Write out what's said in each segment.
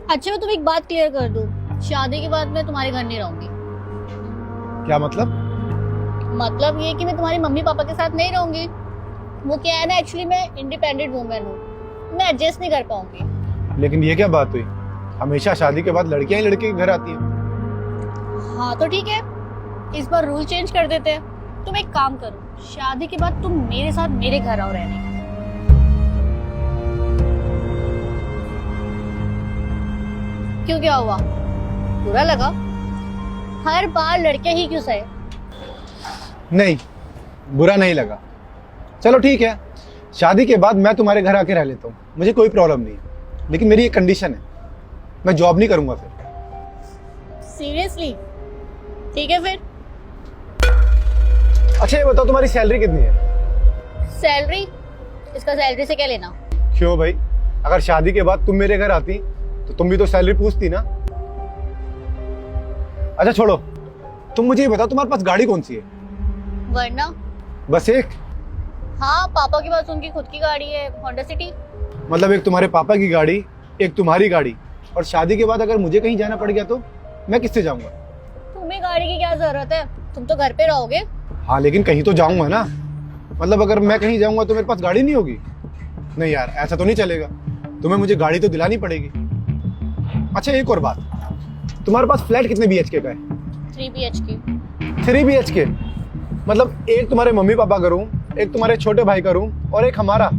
अच्छा मैं तुम्हें एक बात क्लियर कर दूं, शादी के बाद मैं तुम्हारे घर नहीं रहूंगी। क्या मतलब? मतलब ये कि मैं तुम्हारे मम्मी पापा के साथ नहीं रहूंगी। वो क्या है ना, एक्चुअली मैं इंडिपेंडेंट वुमेन हूँ, मैं एडजस्ट नहीं कर पाऊंगी। लेकिन ये क्या बात हुई? हमेशा शादी के बाद लड़कियां ही लड़के के घर आती हैं। हाँ तो ठीक है, इस बार रूल चेंज कर देते हैं। तुम एक काम करो, शादी के बाद तुम मेरे साथ मेरे घर आओ रहने। क्यों, क्या हुआ? बुरा लगा? हर बार लड़के ही क्यों सहे? नहीं, बुरा नहीं लगा। चलो ठीक है, शादी के बाद मैं तुम्हारे घर आके रह लेता हूँ, मुझे कोई प्रॉब्लम नहीं है। लेकिन मेरी एक कंडीशन है, मैं जॉब नहीं करूंगा फिर। सीरियसली? ठीक है फिर। अच्छा ये बताओ, तुम्हारी सैलरी कितनी है? सैलरी? इसका सैलरी से क्या लेना? क्यों भाई, अगर शादी के बाद तुम मेरे घर आती तो तुम भी तो सैलरी पूछती ना। अच्छा छोड़ो, तुम मुझे ये बताओ, तुम्हारे पास गाड़ी कौन सी है? वरना? बस एक? हाँ, पापा के पास उनकी खुद की गाड़ी है, होंडा सिटी। मतलब एक तुम्हारे पापा की गाड़ी, एक तुम्हारी गाड़ी, और शादी के बाद अगर मुझे कहीं जाना पड़ गया तो मैं किससे जाऊंगा? तुम्हें गाड़ी की क्या जरूरत है, तुम तो घर पे रहोगे। हाँ लेकिन कहीं तो जाऊंगा ना। मतलब अगर मैं कहीं जाऊंगा तो मेरे पास गाड़ी नहीं होगी? नहीं यार, ऐसा तो नहीं चलेगा, तुम्हें मुझे गाड़ी तो दिलानी पड़ेगी। अच्छा एक और बात, तुम्हारे पास फ्लैट कितने BHK का है? 3 BHK। 3 BHK? मतलब एक तुम्हारे मम्मी पापा का रूम, एक तुम्हारे छोटे भाई का रूम और एक हमारा।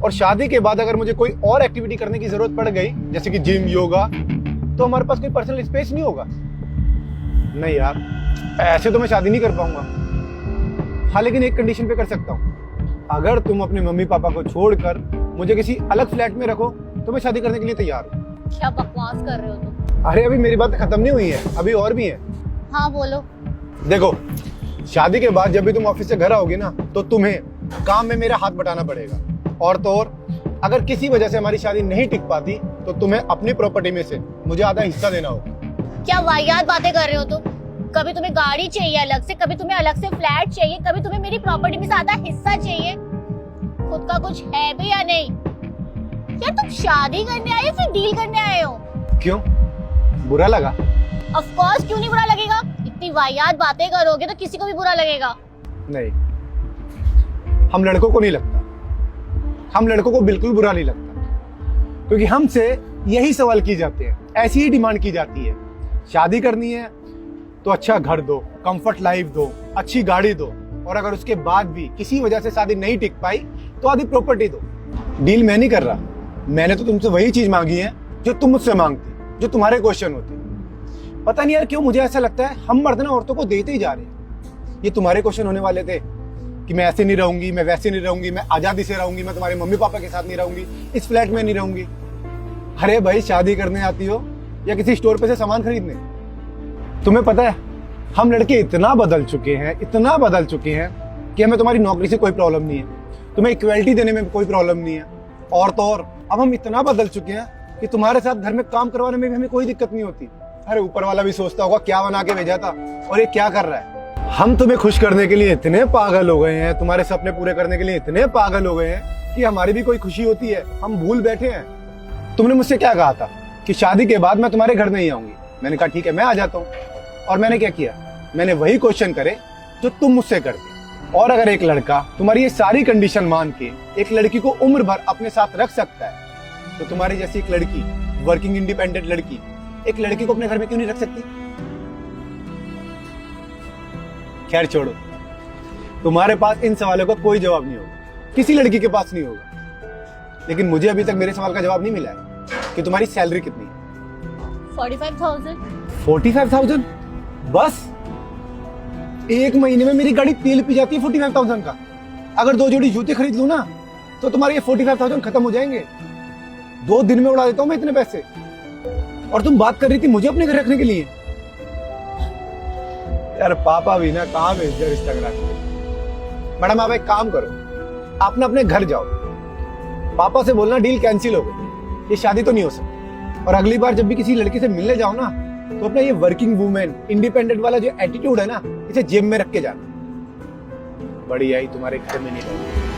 और शादी के बाद अगर मुझे कोई और एक्टिविटी करने की जरूरत पड़ गई, जैसे कि जिम, योगा, तो हमारे पास कोई पर्सनल स्पेस नहीं होगा। नहीं यार, ऐसे तो मैं शादी नहीं कर पाऊंगा। हाँ लेकिन एक कंडीशन पे कर सकता हूँ, अगर तुम अपने मम्मी पापा को छोड़कर मुझे किसी अलग फ्लैट में रखो तो मैं शादी करने के लिए तैयार हूँ। क्या बकवास कर रहे हो तुम? अरे अभी मेरी बात खत्म नहीं हुई है, अभी और भी है। हाँ बोलो। देखो, शादी के बाद जब भी तुम ऑफिस से घर आओगी ना, तो तुम्हें काम में मेरा हाथ बटाना पड़ेगा। और तो और, अगर किसी वजह से हमारी शादी नहीं टिक पाती तो तुम्हें अपनी प्रॉपर्टी में से मुझे आधा हिस्सा देना होगा। क्या वाहियात बातें कर रहे हो तुम? कभी तुम्हें गाड़ी चाहिए अलग से, कभी तुम्हें अलग से फ्लैट चाहिए, कभी तुम्हें मेरी प्रॉपर्टी में से आधा हिस्सा चाहिए। खुद का कुछ है भी या नहीं? क्या तुम शादी करने आए हो फिर डील करने आए हो? क्यों, बुरा लगा? ऑफ कोर्स, क्यों नहीं बुरा लगेगा? इतनी वाहियात बातें करोगे तो किसी को भी बुरा लगेगा। नहीं, हम लड़कों को नहीं लगता, हम लड़कों को बिल्कुल बुरा नहीं लगता, क्योंकि हमसे यही सवाल किए जाते हैं, ऐसी ही डिमांड की जाती है। शादी करनी है तो अच्छा घर दो, कंफर्ट लाइफ दो, अच्छी गाड़ी दो, और अगर उसके बाद भी किसी वजह से शादी नहीं टिक पाई तो आधी प्रॉपर्टी दो। डील मैं नहीं कर रहा, मैंने तो तुमसे वही चीज मांगी है जो तुम मुझसे मांगती, जो तुम्हारे क्वेश्चन होते। पता नहीं यार क्यों मुझे ऐसा लगता है हम मर्द ना औरतों को देते ही जा रहे हैं। ये तुम्हारे क्वेश्चन होने वाले थे कि मैं ऐसे नहीं रहूंगी, मैं वैसे नहीं रहूंगी, मैं आजादी से रहूंगी, मैं तुम्हारे मम्मी पापा के साथ नहीं रहूंगी, इस फ्लैट में नहीं रहूंगी। अरे भाई, शादी करने आती हो या किसी स्टोर पे से सामान खरीदने? तुम्हें पता है हम लड़के इतना बदल चुके हैं, इतना बदल चुके हैं कि हमें तुम्हारी नौकरी से कोई प्रॉब्लम नहीं है, तुम्हें इक्वलिटी देने में कोई प्रॉब्लम नहीं है। और तो और अब हम इतना बदल चुके हैं कि तुम्हारे साथ घर में काम करवाने में भी हमें कोई दिक्कत नहीं होती। अरे ऊपर वाला भी सोचता होगा क्या बना के भेजा था और ये क्या कर रहा है। हम तुम्हें खुश करने के लिए इतने पागल हो गए हैं, तुम्हारे सपने पूरे करने के लिए इतने पागल हो गए हैं कि हमारी भी कोई खुशी होती है हम भूल बैठे हैं। तुमने मुझसे क्या कहा था कि शादी के बाद मैं तुम्हारे घर नहीं आऊंगी? मैंने कहा ठीक है, मैं आ जाता हूँ। और मैंने क्या किया? मैंने वही क्वेश्चन करे जो तुम मुझसे करते। और अगर एक लड़का तुम्हारी ये सारी कंडीशन मान के एक लड़की को उम्र भर अपने साथ रख सकता है, तो तुम्हारी जैसी एक लड़की, वर्किंग इंडिपेंडेंट लड़की, एक लड़की को अपने घर में क्यों नहीं रख सकती? खैर छोड़ो, तुम्हारे पास इन सवालों का कोई जवाब नहीं होगा, किसी लड़की के पास नहीं होगा। लेकिन मुझे अभी तक मेरे सवाल का जवाब नहीं मिला है कि तुम्हारी सैलरी कितनी है? 45,000। 45,000? बस एक महीने में मेरी गाड़ी तेल पी जाती है 45,000 का। अगर 2 जोड़ी जूते खरीद लूं ना तो तुम्हारे ये 45,000 खत्म हो जाएंगे। 2 दिन में उड़ा देता हूं मैं इतने पैसे। और तुम बात कर रही थी मुझे अपने घर रखने के लिए। यार पापा भी ना कहाँ भेज दिया रिश्ता करा के। मैडम आप एक काम करो, आप ना अपने घर जाओ, पापा से बोलना डील कैंसिल हो गई, ये शादी तो नहीं हो सकती। और अगली बार जब भी किसी लड़की से मिलने जाओ ना, तो अपना ये वर्किंग वुमेन इंडिपेंडेंट वाला जो एटीट्यूड है ना, इसे जेब में रख के जाना। बड़ी आई तुम्हारे घर में नहीं रहूंगी।